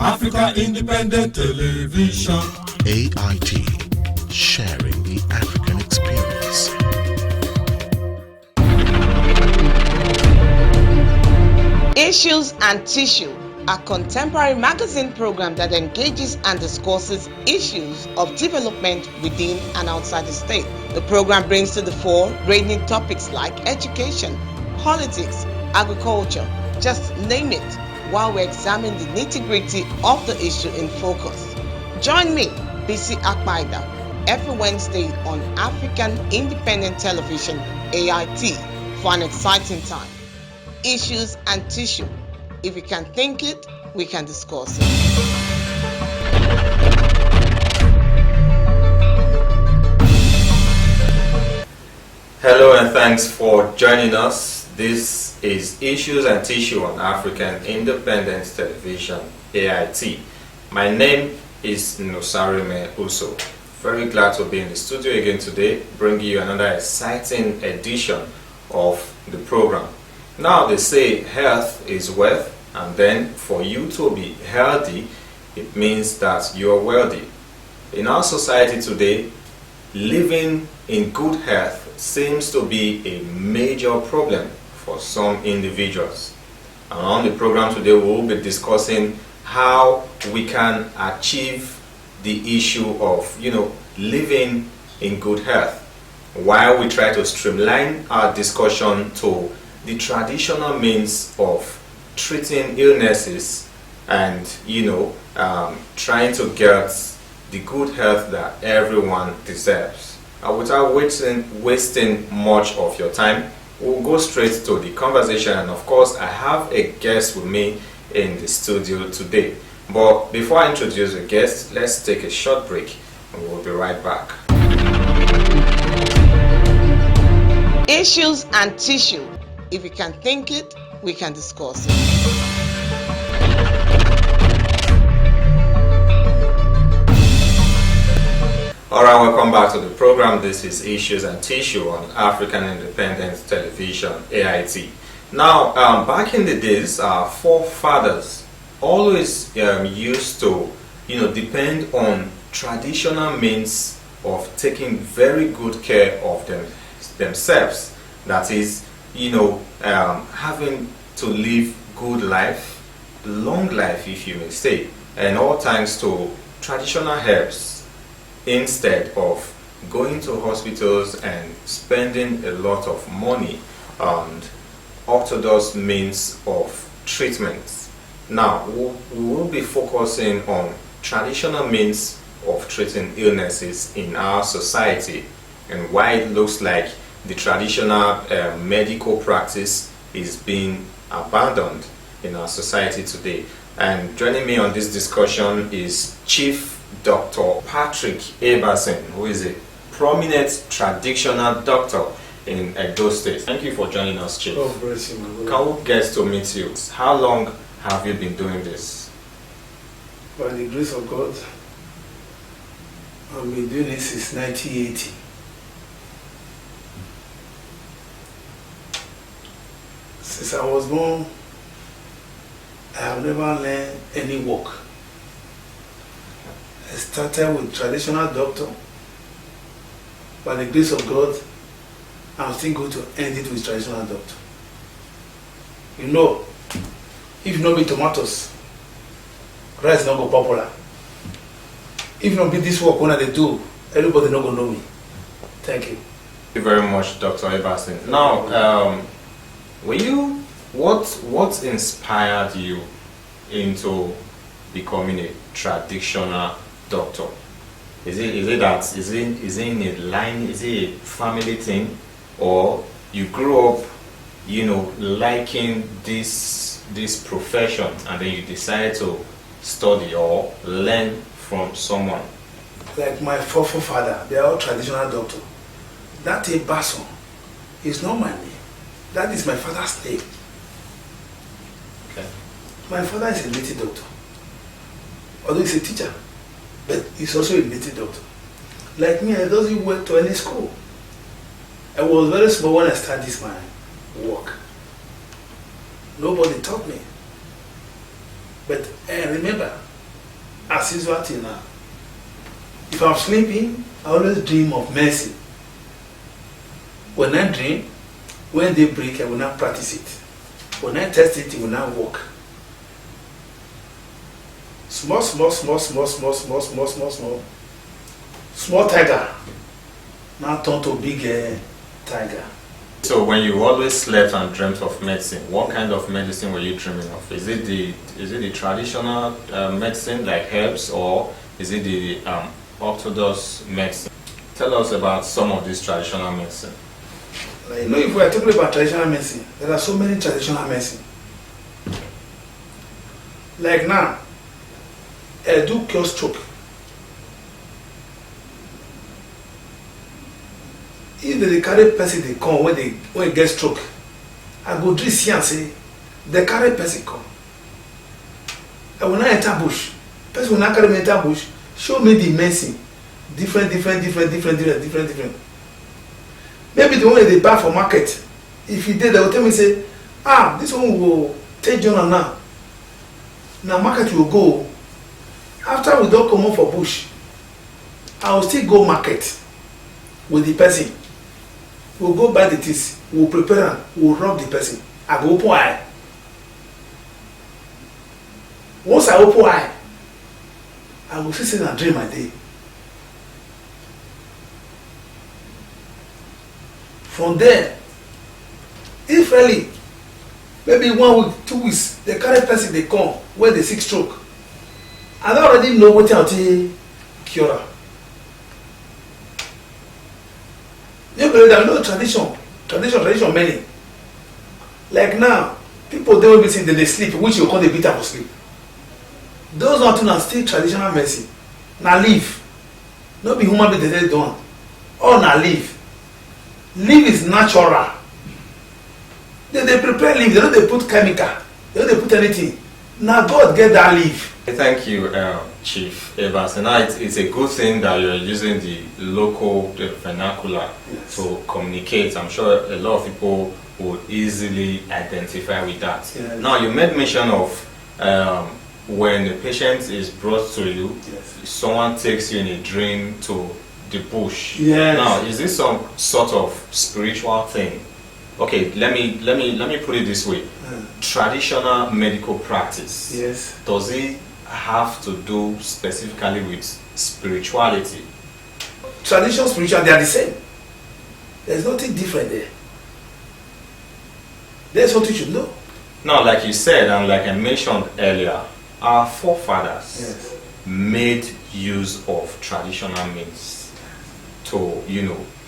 Africa Independent Television. AIT, sharing the African experience. Issues and Tissue, a contemporary magazine program that engages and discusses issues of development within and outside the state. The program brings to the fore ranging topics like education, politics, agriculture, just name it, while we examine the nitty-gritty of the issue in focus. Join me, BC Akpaida, every Wednesday on African Independent Television, AIT, for an exciting time. Issues and Tissue. If we can think it, we can discuss it. Hello and thanks for joining us. This is Issues and Tissue on African Independent Television, AIT. My name is Nosa Usoh. Very glad to be in the studio again today, bringing you another exciting edition of the program. Now they say health is wealth, and then for you to be healthy, it means that you are wealthy. In our society today, living in good health seems to be a major problem for some individuals. And on the program today, we will be discussing how we can achieve the issue of, living in good health, while we try to streamline our discussion to the traditional means of treating illnesses and, trying to get the good health that everyone deserves. Without wasting much of your time, we'll go straight to the conversation. And of course, I have a guest with me in the studio today. But before I introduce the guest, let's take a short break and we'll be right back. Issues and Tissue. If we can think it, we can discuss it. Alright, welcome back to the program. This is Issues and Tissue on African Independent Television, AIT. Now, back in the days, our forefathers always used to, depend on traditional means of taking very good care of themselves. That is, having to live good life, long life, if you may say, and all thanks to traditional herbs, instead of going to hospitals and spending a lot of money on orthodox means of treatment. Now, we will be focusing on traditional means of treating illnesses in our society and why it looks like the traditional medical practice is being abandoned in our society today. And joining me on this discussion is Chief Dr. Patrick Ebason, who is a prominent traditional doctor in Edo State. Thank you for joining us, Chief. Oh, bless you, my brother. Can we get to meet you? How long have you been doing this? By the grace of God, I've been doing this since 1980. Since I was born, I have never learned any work. I started with traditional doctor. By the grace of God, I'm still going to end it with traditional doctor. If you not be tomatoes, rice not go popular. If you not be this work when they do, everybody not gonna know me. Thank you. Thank you very much, Dr. Ebason. Now, what inspired you into becoming a traditional doctor? Is it in a line? Is it a family thing, or you grew up, liking this profession, and then you decided to study or learn from someone? Like my forefather, they are all traditional doctor. That Ebason is not my name. That is my father's name. Okay. My father is a native doctor, although he's a teacher, but he's also a native doctor. Like me, I doesn't went to any school. I was very small when I started this my work. Nobody taught me. But I remember as usual till now. If I'm sleeping, I always dream of mercy. When I dream, when they break, I will not practice it. When I test it, it will not work. Small tiger now turn to big tiger. So when you always slept and dreamt of medicine, what kind of medicine were you dreaming of? Is it the traditional medicine like herbs, or is it the orthodox medicine? Tell us about some of this traditional medicine. You know, if we are talking about traditional medicine, there are so many traditional medicine. Like now, do cure stroke. If they carry person they come when they get stroke, I go drink see and say they carry person come. I will not enter bush. Person will not carry me enter bush. Show me the medicine. Different. Maybe the one they buy for market. If you did, they will tell me say, this one will take Jonah now. Now market will go. After we don't come up for bush, I will still go market with the person. We'll go buy the teeth, we'll prepare and we'll rub the person. I go open eye. Once I open eye, I will sit and dream my day. From there, if really, maybe 1 week, 2 weeks, the current person they come where they sick stroke, I don't already know what I'll cure. You know tradition many. Like now, people don't be saying that they sleep, which you call the bitter for sleep. Those are two still traditional medicine. Now leaf. Not be human being they don't. All now leaf. Leaf is natural. They prepare leaf, they don't put chemical, they don't put anything. Now God get that leaf. Thank you, Chief Ebason. It's a good thing that you're using the local vernacular to communicate. I'm sure a lot of people would easily identify with that. Yes. Now, you made mention of when a patient is brought to you, someone takes you in a dream to the bush. Yes. Now, is this some sort of spiritual thing? Okay, let me put it this way. Traditional medical practice. Yes. Does it have to do specifically with spirituality? Traditional, spiritual, they are the same. There's nothing different there. That's what you should know. Now, like you said, and like I mentioned earlier, our forefathers made use of traditional means to,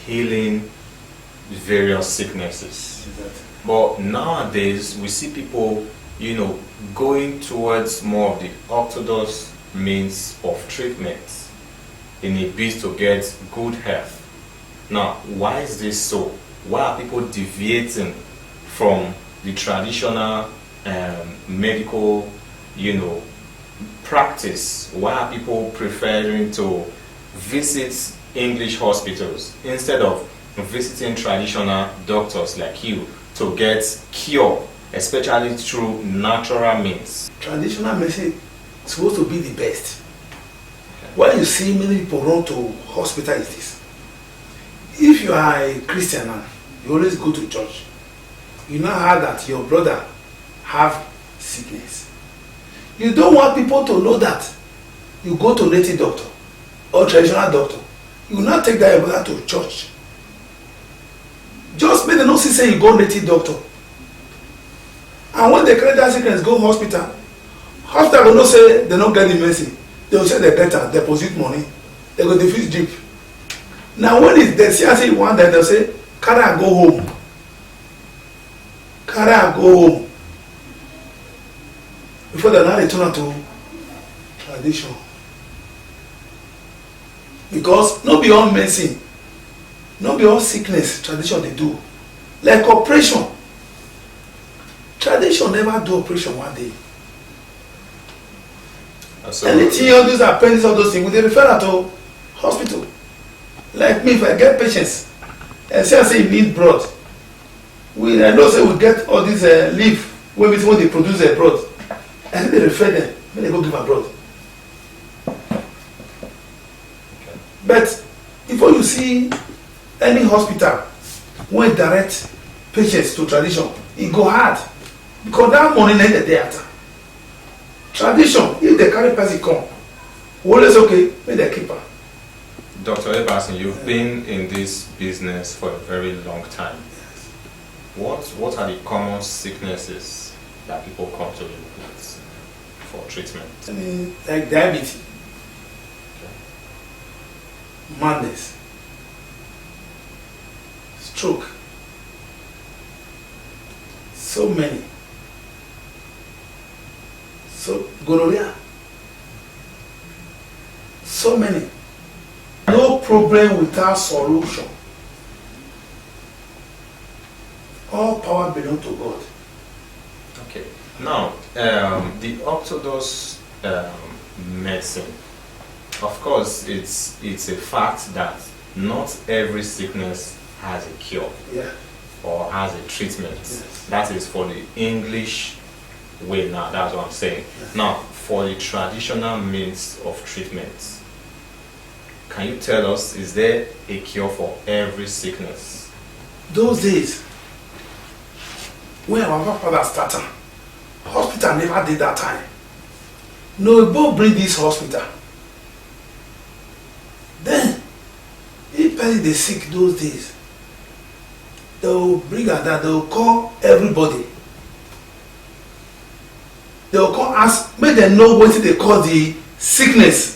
healing various sicknesses. Exactly. But nowadays, we see people, going towards more of the orthodox means of treatment in a bid to get good health. Now, why is this so? Why are people deviating from the traditional medical, practice? Why are people preferring to visit English hospitals instead of visiting traditional doctors like you to get cure, especially through natural means? Traditional medicine is supposed to be the best. Why you see many people run to hospital is this. If you are a Christian now, you always go to church. You now heard that your brother have sickness. You don't want people to know that you go to native doctor or traditional doctor. You will not take that your brother to church. Just make them not say you go native doctor. And when they carry that sickness, go hospital. Hospital will not say they don't get the medicine. They will say they better, deposit money. They go defeat deep. Now when they see I say you want that, they'll say, carry and go home. Carry and go home. Before they now return to tradition. Because not be all medicine, not be all sickness tradition they do. Like operation. Tradition never do operation one day. Anything all those appendix, all those things, they refer her to hospital. Like me, if I get patients and say I say you need blood, I know say we get all these leaf when they produce their blood. And they refer them when they go give her blood. But before you see any hospital when direct patients to tradition, it go hard because that money not the after. Tradition, if the carry person come, always okay, make the keeper. Dr. Ebason, you've been in this business for a very long time. What are the common sicknesses that people come to you with for treatment? I mean, like diabetes, madness, stroke, so many. So gonorrhea, so many. No problem without solution. All power belongs to God. Okay. Now, the orthodox medicine, of course, it's a fact that not every sickness has a cure or has a treatment. Yes. That is for the English way now, that's what I'm saying. Yes. Now, for the traditional means of treatment, can you tell us, is there a cure for every sickness? Those days, when our father started, hospital never did that time. No, both bring this hospital. Then, if person they sick those days, they will bring her that, they will call everybody. They will call ask, make them know what they call the sickness.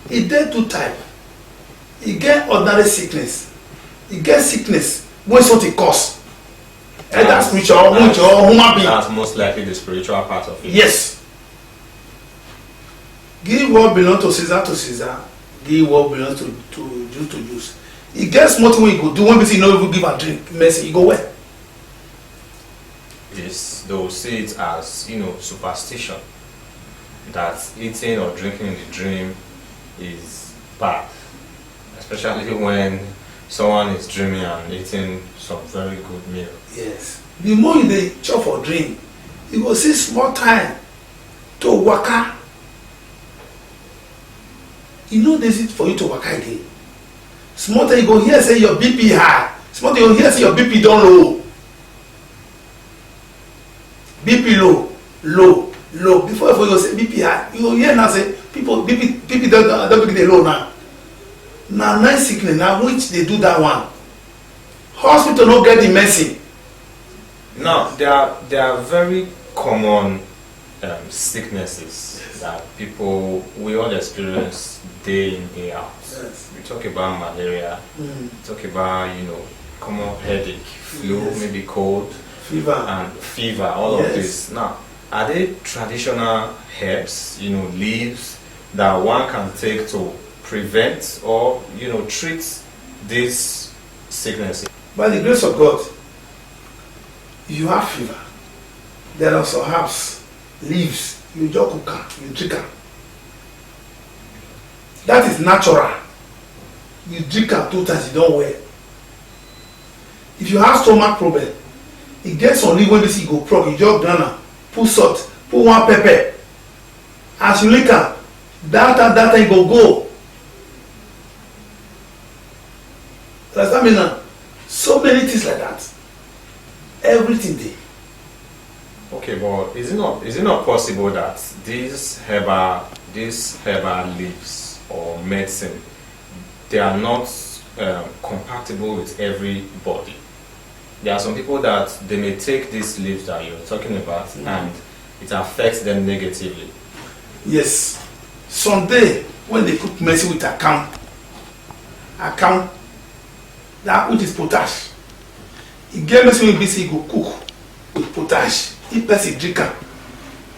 It dey two type. E get ordinary sickness. E get sickness wey something cause. Either spiritual or human being. That's most likely the spiritual part of it. Yes. Give what belongs to Caesar. Give what belongs to Jews. E get small thing wey you go do when person no even give am drink mercy, e go well. Yes, they will see it as, superstition. That eating or drinking in the dream is bad, especially when someone is dreaming and eating some very good meal. Yes. The more you dey chop for dream, you go see small time to waka. E no dey easy for you to waka again. Small time you go hear say your BP high. Small time you go hear say your BP don low. BP low. Before you go say BP high, you go hear now say people BP don't begin dey low now. Na nice sickness na which dey do that one. Hospital no get the medicine. Now, there are very common sicknesses that we all experience day in, day out. Yes. We talk about malaria, talk about, common headache, flu, maybe cold, Fever. all of this. Now, are they traditional herbs, leaves that one can take to prevent or, treat this sickness? By the grace of God, you have fever. There are some herbs, leaves, you just cook am, you drink am. That is natural. You drink am 2 times, you don't well. If you have stomach problem, e get some leaf wey be say you go prok, you just grind am, put salt, put one pepper. As you lick am, that time you go. Understand me now? So many things like that. Everything dey. Okay, but is it not possible that these herbal leaves or medicine, they are not compatible with everybody? There are some people that they may take these leaves that you're talking about and it affects them negatively. Yes. Someday when they cook medicine with account that which is potash. E get medicine wey be say you go cook with potash. If person drink am,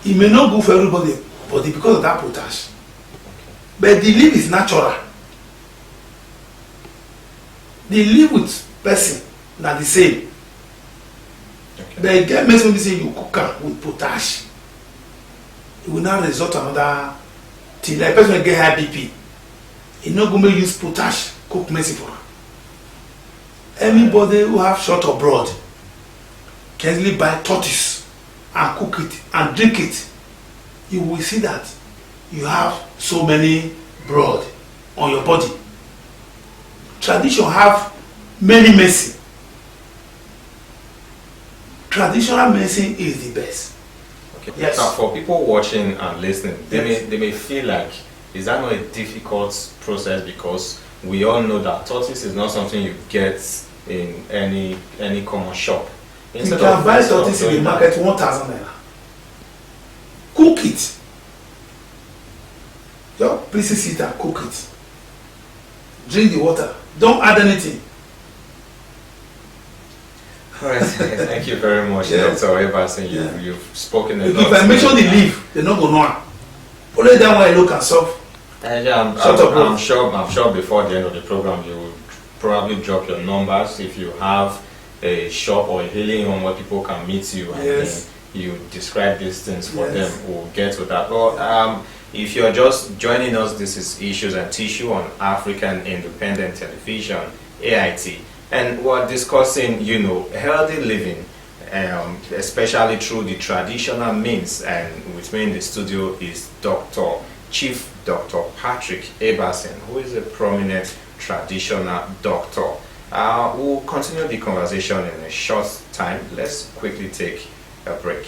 e may not go for everybody body because of that potash. But the leaf is natural. The leaf with person na the same. Okay. But e get medicine wey be say you cook am with potash. E will now result another thing. Like person wey get high BP, e no go make use potash cook medicine for am. Anybody who have short of blood can easily buy tortoise and cook it and drink it. You will see that you have so many blood on your body. Tradition have many medicine. Traditional medicine is the best. Okay. Yes. Now, for people watching and listening, Yes. they may feel like, is that not a difficult process, because we all know that tortoise is not something you get in any common shop. You can buy tortoise in the market 1,000 naira. Cook it. Just pieces it and cook it. Drink the water. Don't add anything. All right, thank you very much, Yes. Dr. Ebason. Yeah. You've spoken a lot. If I mention the leaf, they're not going to know. Only that one I look and solve. Yeah, I'm sure before the end of the program you will probably drop your numbers if you have a shop or a healing home where people can meet you, and Yes. then you describe these things for Yes. them. We'll get to that. But if you're just joining us, this is Issues and Tissue on African Independent Television, AIT, and we're discussing, healthy living, especially through the traditional means. And with me in the studio is Chief Dr. Patrick Ebason, who is a prominent traditional doctor. We'll continue the conversation in a short time. Let's quickly take a break.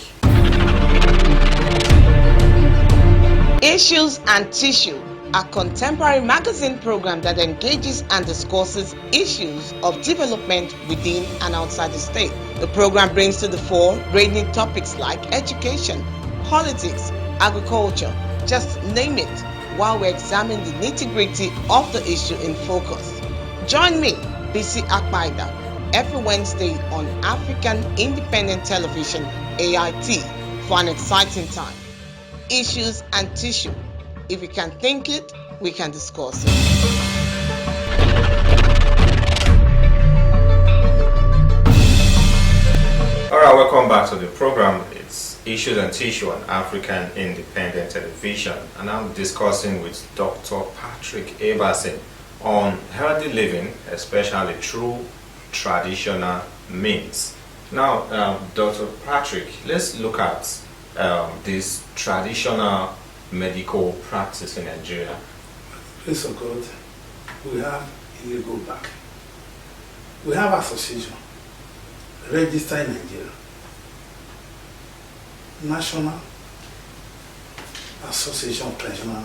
Issues and Tissue, a contemporary magazine program that engages and discusses issues of development within and outside the state. The program brings to the fore ranging topics like education, politics, agriculture, just name it, while we examine the nitty-gritty of the issue in focus. Join me, BC Akpaida, every Wednesday on African Independent Television, AIT, for an exciting time. Issues and Tissue. If we can think it, we can discuss it. Alright, welcome back to the program. It's Issues and Tissue on African Independent Television, and I'm discussing with Dr. Patrick Ebason on healthy living, especially through traditional means. Now, Dr. Patrick, let's look at this traditional medical practice in Nigeria. Praise of God, we have illegal back. We have association registered in Nigeria. National Association of Traditional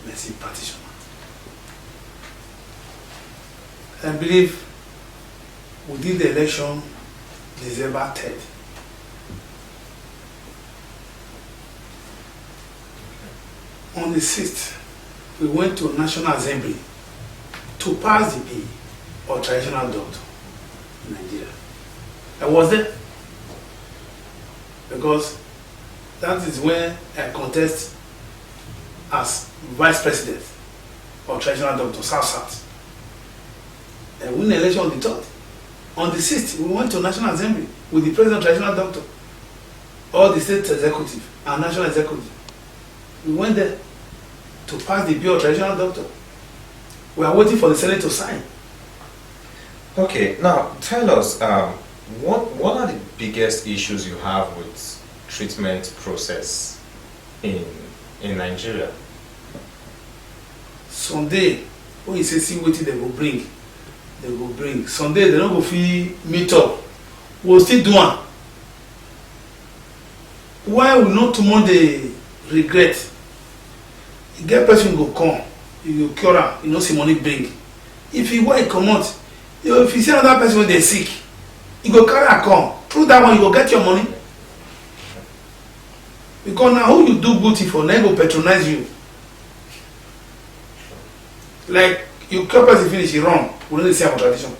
Medicine Practitioners. I believe within the election, December 3rd, on the 6th, we went to National Assembly to pass the bill of traditional doctor in Nigeria. I was there because that is when I contest as vice president of traditional doctor South. I win the election on the 3rd. On the 6th, we went to National Assembly with the president of traditional doctor, all the state executive and national executive. We went there to pass the bill of traditional doctor. We are waiting for the Senate to sign. Okay, now tell us, what are the biggest issues you have with treatment process in Nigeria? Someday, when you say see what they will bring, they will bring. Someday they don't go feel meet up. We'll still do one. Why we not tomorrow they regret? You get person go come, you go cure am, you no see money bring. If you want come out, if you see another person when they sick, you go carry am come. Through that one you go get your money. Because now who you do good thing for, now go patronize you. Like you cure person finish, you run. We don't see our tradition.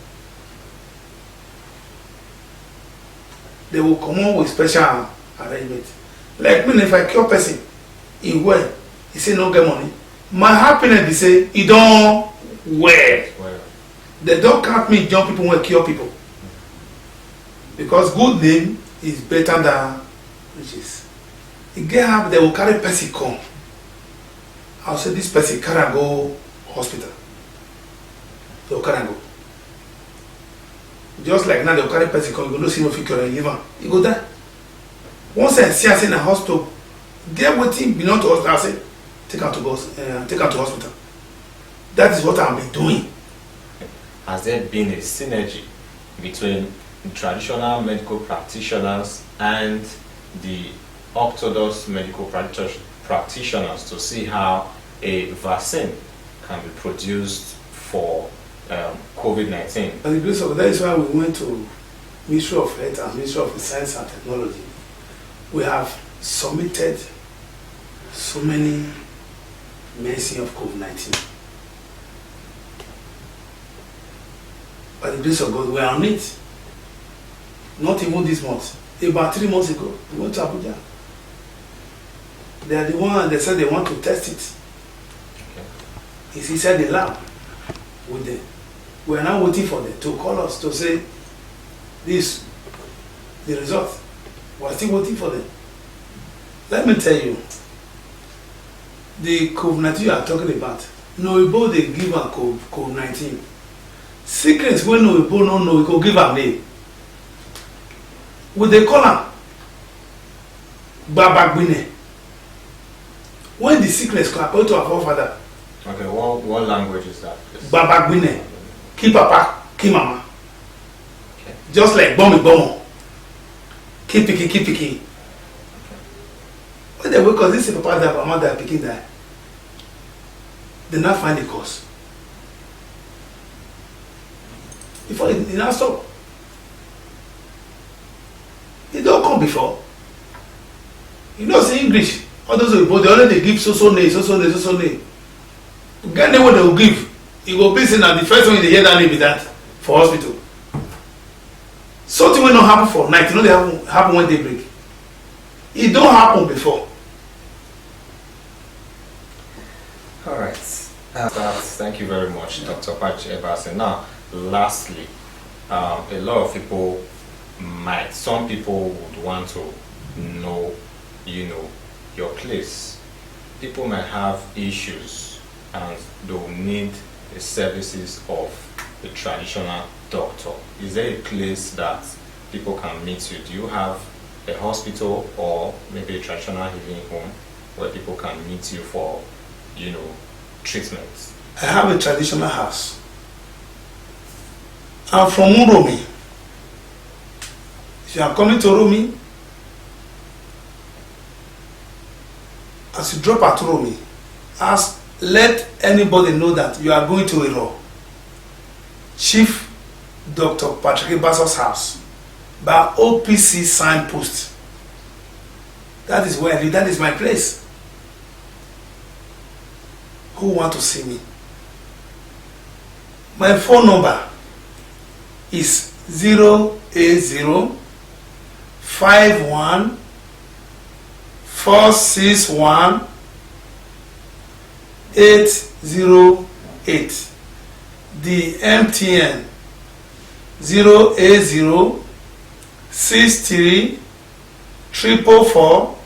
They will come on with special arrangement. Like me, if I cure person, he well, he say no get money. My happiness be say he don't well. They don't count me young people when cure people. Because good name is better than riches. He get up, they will carry person come. I'll say this person carry go hospital. They will carry go. Just like now they will carry person come, you go no see no figure and liver. You go die. Once I see us in a hospital, get waiting belong to hospital, I say, take her to hospital. That is what I'll be doing. Has there been a synergy between traditional medical practitioners and the orthodox medical practitioners to see how a vaccine can be produced for COVID-19? And the grace of that is why we went to Ministry of Health and Ministry of Science and Technology. We have submitted so many medicine of COVID-19. By the grace of God, we are on it. Not even this month. About 3 months ago, we went to Abuja. They are the one, they said they want to test it. It's inside the lab with them. We are now waiting for them to call us to say this, the result. We are still waiting for them. Let me tell you, the COVID-19 you are talking about, no Igbo they give a COVID-19. Secrets when no Igbo no know, we go give a name. With the color, Babagbine. When the sickness come out to our forefather. Okay, what language is that? Babagbine. Ki papa, ki mama. Okay. Just like bomo. Ki piki. Okay. When they wake up, this is papa that mama that picking die. They not find the cause. Before it not stop. It don't come before. You know, say English. All those people, they already give so name. To get them what they will give, it will be saying that the first one they hear that name is that for hospital. Something will not happen for night, you know they happen when they break. It don't happen before. Alright. Thank you very much, Dr. Ebason. Now, lastly, a lot of people some people would want to know, your place. People might have issues and they'll need the services of a traditional doctor. Is there a place that people can meet you? Do you have a hospital or maybe a traditional healing home where people can meet you for, treatments? I have a traditional house. I'm from Uromi. If you are coming to Uromi, as you drop at Uromi, let anybody know that you are going to Iro. Chief Dr. Patrick Ebason's house by OPC signpost. That is where I live. That is my place. Who want to see me? My phone number is 080 51 461 808. The MTN 080 63 444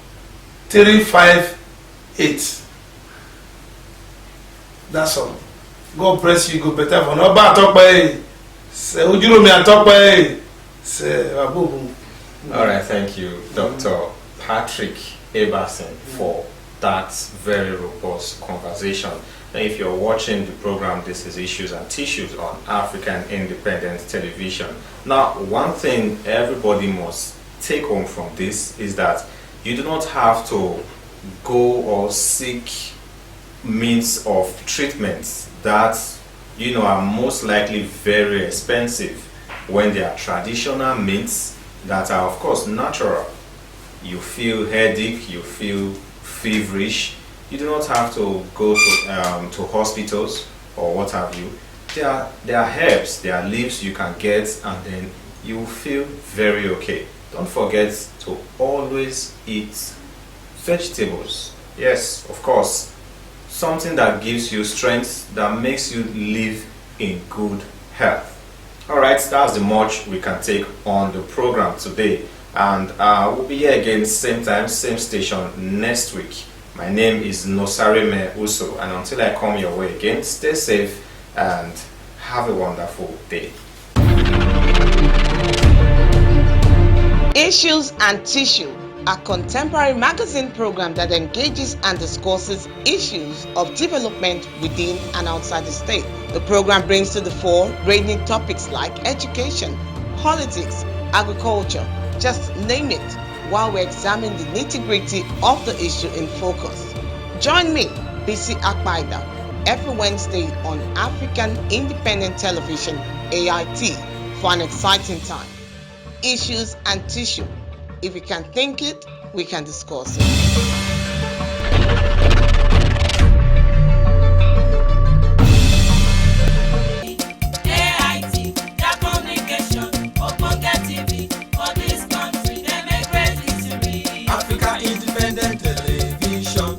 358. That's all. God bless you. Go better for no bad talk by. Say Ujuromi and talk by. Say Abubu. All right, thank you, Dr. Patrick Ebason, for that very robust conversation. Now, if you're watching the program, this is Issues and Tissues on African Independent Television. Now, one thing everybody must take home from this is that you do not have to go or seek means of treatments that are most likely very expensive when they are traditional means that are of course natural. You feel headache, you feel feverish, you do not have to go to hospitals or what have you. There are herbs, there are leaves you can get, and then you will feel very okay. Don't forget to always eat vegetables. Yes, of course, something that gives you strength, that makes you live in good health. Alright, that's the much we can take on the program today, and we'll be here again same time, same station next week. My name is Nosa Usoh, and until I come your way again, stay safe and have a wonderful day. Issues and Tissue, a contemporary magazine program that engages and discusses issues of development within and outside the state. The program brings to the fore ranging topics like education, politics, agriculture, just name it, while we examine the nitty-gritty of the issue in focus. Join me, BC Akpaida, every Wednesday on African Independent Television, AIT, for an exciting time. Issues and tissue. If we can think it, we can discuss it. Africa Independent Television.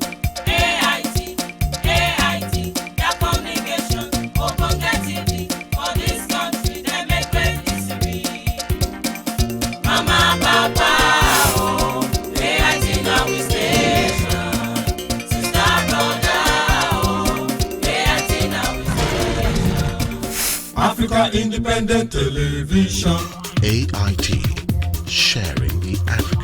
their communication, open get TV for this country, they make great history. Mama, Papa, oh, AIT now we station. Sister, brother, oh, AIT now we station. Africa Independent Television. AIT, sharing the African